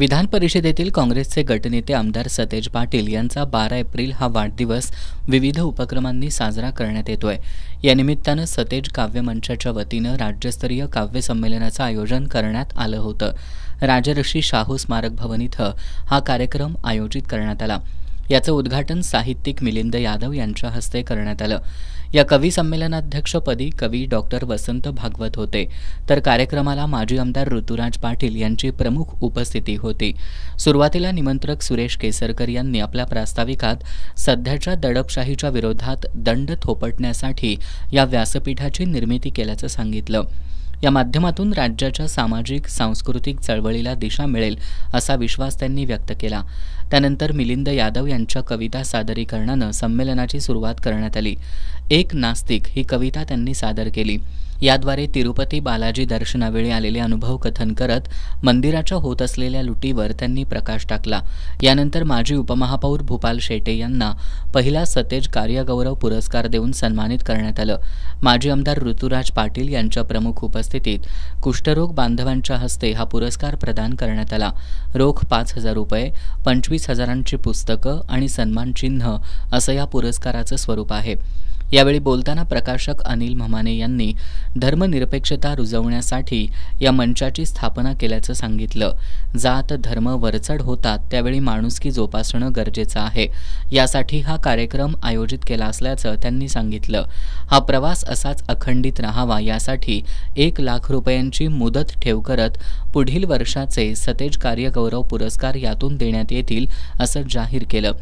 विधान परिषदेतील काँग्रेसचे गटनेते आमदार सतेज पाटील यांचा 12 एप्रिल हा वाढदिवस विविध उपक्रमांनी साजरा करण्यात येतोय। या निमित्तानं सतेज काव्य मंचाच्या वतीनं राज्यस्तरीय काव्य संमेलनाचं आयोजन करण्यात आलं होतं। राजर्षी शाहू स्मारक भवन इथं हा कार्यक्रम आयोजित करण्यात आला। याचं उद्घाटन साहित्यिक मिलिंद यादव यांच्या हस्ते करण्यात आलं। या कवी संमेलनाध्यक्षपदी कवी डॉक्टर वसंत भागवत होते, तर कार्यक्रमाला माजी आमदार ऋतुराज पाटील यांची प्रमुख उपस्थिती होती। सुरुवातीला निमंत्रक सुरेश केसरकर यांनी आपल्या प्रास्ताविकात सध्याच्या दडपशाहीच्या विरोधात दंड थोपटण्यासाठी या व्यासपीठाची निर्मिती केल्याचं सांगितलं। या माध्यमातून राज्याच्या सामाजिक सांस्कृतिक चळवळीला दिशा मिळेल असा विश्वास त्यांनी व्यक्त केला। त्यानंतर मिलिंद यादव यांच्या कविता सादरीकरणानं संमेलनाची सुरुवात करण्यात आली। एक नास्तिक ही कविता त्यांनी सादर केली। याद्वारे तिरुपती बालाजी दर्शनावेळी आलेले अनुभव कथन करत मंदिराच्या होत असलेल्या लुटीवर त्यांनी प्रकाश टाकला। यानंतर माजी उपमहापौर भूपाल शेटे यांना पहिला सतेज कार्यगौरव पुरस्कार देऊन सन्मानित करण्यात आलं। माजी आमदार ऋतुराज पाटील यांच्या प्रमुख उपस्थितीत कुष्ठरोग बांधवांच्या हस्ते हा पुरस्कार प्रदान करण्यात आला। रोख 5,000 रुपये, 25,000ची पुस्तकं आणि सन्मानचिन्ह असं या पुरस्काराचं स्वरूप आहे। यावेळी बोलताना प्रकाशक अनिल म्हमाने यांनी धर्मनिरपेक्षता रुजवण्यासाठी या मंचाची स्थापना केल्याचं सांगितलं। जात धर्म वरचढ होतात त्यावेळी माणुसकी जोपासणं गरजेचं आहे, यासाठी हा कार्यक्रम आयोजित केला असल्याचं त्यांनी सांगितलं। हा प्रवास असाच अखंडित राहावा यासाठी 1 लाख रुपयांची मुदत ठेव करत पुढील वर्षाचे सतेज कार्यगौरव पुरस्कार यातून देण्यात येतील असं जाहीर केलं।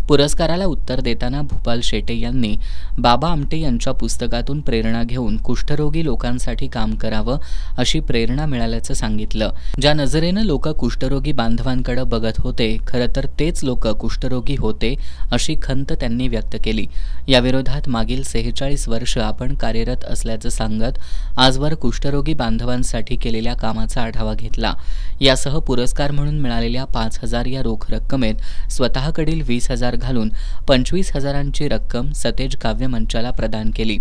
पुरस्काराला उत्तर देताना भूपाल शेटे यांनी बाबा आमटे यांच्या पुस्तकातून प्रेरणा घेऊन कुष्ठरोगी लोकांसाठी काम करावं अशी प्रेरणा मिळाल्याचं सांगितलं। ज्या नजरेनं लोक कुष्ठरोगी बांधवांकडे बघत होते, खरं तर तेच लोक कुष्ठरोगी होते अशी खंत त्यांनी व्यक्त केली। याविरोधात मागील 46 वर्ष आपण कार्यरत असल्याचं सांगत आजवर कुष्ठरोगी बांधवांसाठी केलेल्या कामाचा आढावा घेतला। यासह पुरस्कार म्हणून मिळालेल्या 5,000 या रोख रक्कमेत स्वतःकडील 20,000 घालून 25,000ची रक्कम सतेज काव्य मंचाला प्रदान केली।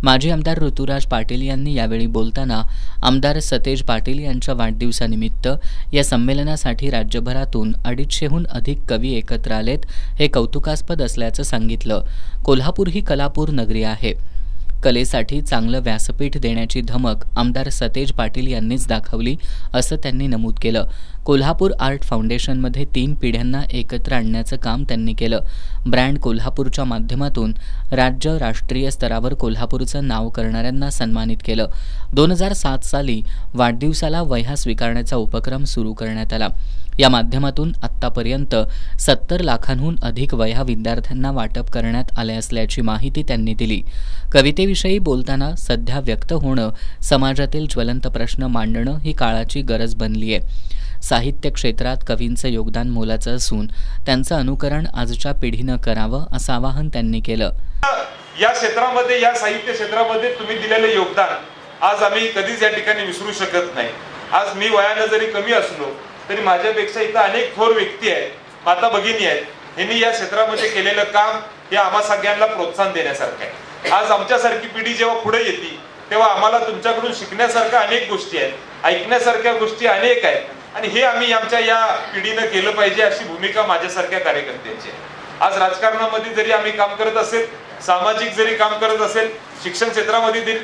माजी आमदार ऋतुराज पाटील यांनी यावेळी बोलताना आमदार सतेज पाटील यांच्या वाढदिवसानिमित्त या संमेलनासाठी राज्यभरातून 250हून अधिक कवी एकत्र आलेत, हे कौतुकास्पद असल्याचं सांगितलं। कोल्हापूर ही कलापूर नगरी आहे। कलेसाठी चांगलं व्यासपीठ देण्याची धमक आमदार सतेज पाटील यांनीच दाखवली असं त्यांनी नमूद केलं। कोल्हापूर आर्ट फाउंडेशनमध्ये 3 पिढ्यांना एकत्र आणण्याचं काम त्यांनी केलं। ब्रँड कोल्हापूरच्या माध्यमातून राज्य राष्ट्रीय स्तरावर कोल्हापूरचं नाव करणाऱ्यांना सन्मानित केलं। 2007 साली वाढदिवसाला वह्या स्वीकारण्याचा उपक्रम सुरू करण्यात आला। या माध्यमातून आत्तापर्यंत 70 लाखांहून अधिक वह्या विद्यार्थ्यांना वाटप करण्यात आले असल्याची माहिती त्यांनी दिली। कवितेविषयी बोलताना सध्या व्यक्त होणं, समाजातील ज्वलंत प्रश्न मांडणं ही काळाची गरज बनली आहे। साहित्य क्षेत्रात कवींचं योगदान मोलाचं असून त्यांचं अनुकरण आजच्या पिढीनं करावं असं आवाहन त्यांनी केलं। या क्षेत्रामध्ये, या साहित्य क्षेत्रामध्ये तुम्ही दिलेलं योगदान आज आम्ही कधीच या ठिकाणी विसरू शकत नाही। आज मी वयानं जरी कमी असलो तरी माझ्यापेक्षा इथं अनेक थोर व्यक्ती आहेत, माता भगिनी आहेत, यांनी या क्षेत्रामध्ये केलेलं काम हे आम्हा सगळ्यांना प्रोत्साहन देण्यासारखं आहे। आज आमच्यासारखी पिढी जेव्हा पुढे येते तेव्हा आम्हाला तुमच्याकडून शिकण्यासारख्या अनेक गोष्टी आहेत, ऐकण्यासारख्या गोष्टी अनेक आहेत, आणि हे आम्ही आमच्या या पिढीनं केलं पाहिजे अशी भूमिका माझ्यासारख्या कार्यकर्त्यांची आहे। आज राजकारणामध्ये जरी आम्ही काम करत असेल, सामाजिक जरी काम करत असेल, शिक्षण क्षेत्रामध्ये जरी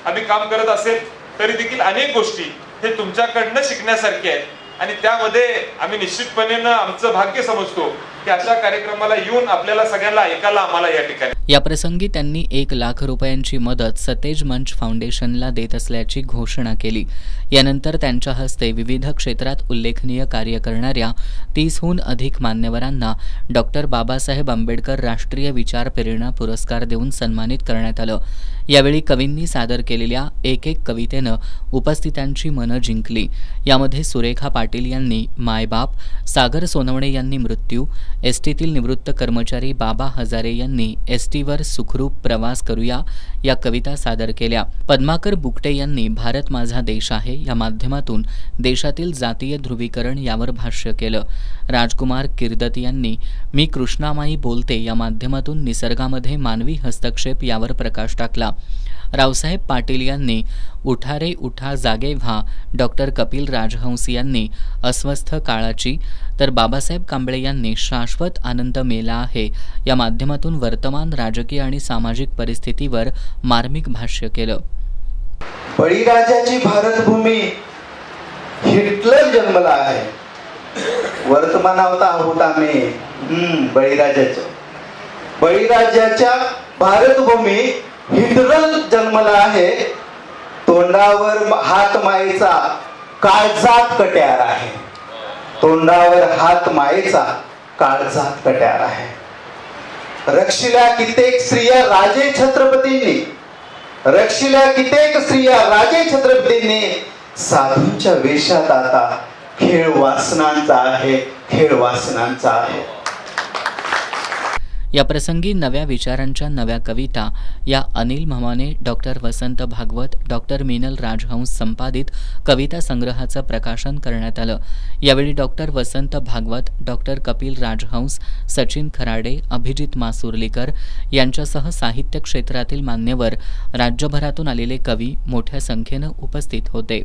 आम्ही काम करत असेल, तरी देखील अनेक गोष्टी हे तुमच्याकडनं शिकण्यासारख्या आहेत, आणि त्यामध्ये आम्ही निश्चितपणे आमचं भाग्य समजतो की अशा कार्यक्रमाला येऊन आपल्याला सगळ्यांना ऐकायला आम्हाला या ठिकाणी। या प्रसंगी त्यांनी 1 लाख रुपयांची मदत सतेज मंच फाउंडेशनला देत असल्याची घोषणा केली। यानंतर त्यांच्या हस्ते विविध क्षेत्रात उल्लेखनीय कार्य करणाऱ्या 30हून अधिक मान्यवरांना डॉक्टर बाबासाहेब आंबेडकर राष्ट्रीय विचार प्रेरणा पुरस्कार देऊन सन्मानित करण्यात आलं। यावेळी कवींनी सादर केलेल्या एक कवितेनं उपस्थितांची मनं जिंकली। यामध्ये सुरेखा पाटील यांनी मायबाप, सागर सोनवणे यांनी मृत्यू, एसटीतील निवृत्त कर्मचारी बाबा हजारे यांनी एसटीवर सुखरूप प्रवास करूया या कविता सादर केल्या. पद्माकर बुकटे यांनी भारत माझा देश आहे या माध्यमातून देशातील जातीय ध्रुवीकरण यावर भाष्य केलं. राजकुमार किर्दत यांनी मी कृष्णामाई बोलते या माध्यमातून निसर्गामध्ये मानवी हस्तक्षेप यावर प्रकाश टाकला. रावसाहेब पाटील यांनी उठा रे उठा जागे व्हा, डॉक्टर कपिल राजहंस यांनी अस्वस्थ काळाची, तर बाबासाहेब कांबळे यांनी शाश्वत आनंद मेला आहे या माध्यमातून वर्तमान राजकीय आणि सामाजिक परिस्थितीवर मार्मिक भाष्य केलं. बळीराजाची भारतभूमी हिटलर जन्मला आहे. वर्तमानावता आहोत आम्ही बळीराजाच्या भारतभूमी हिटलर जन्मला आहे. तोंडावर हात मायेचा काळजात कट्यार आहे. तोंडावर हात मायेचा काळजात कट्यार आहे. रक्षिल्या कित्येक स्त्रिया राजे छत्रपतींनी, रक्षिल्या कित्येक स्त्रिया राजे छत्रपतींनी साधूंच्या वेशात आता खेळ वासनांचा आहे, खेळ वासनांचा आहे. या प्रसंगी नव्या विचारांच्या नव्या कविता या अनिल म्हमाने, डॉक्टर वसंत भागवत, डॉक्टर मीनल राजहंस संपादित कविता संग्रहाचं प्रकाशन करण्यात आलं. यावेळी डॉक्टर वसंत भागवत, डॉक्टर कपिल राजहंस, सचिन खराडे, अभिजित मासुर्लीकर यांच्यासह साहित्य क्षेत्रातील मान्यवर, राज्यभरातून आलेले कवी मोठ्या संख्येनं उपस्थित होते.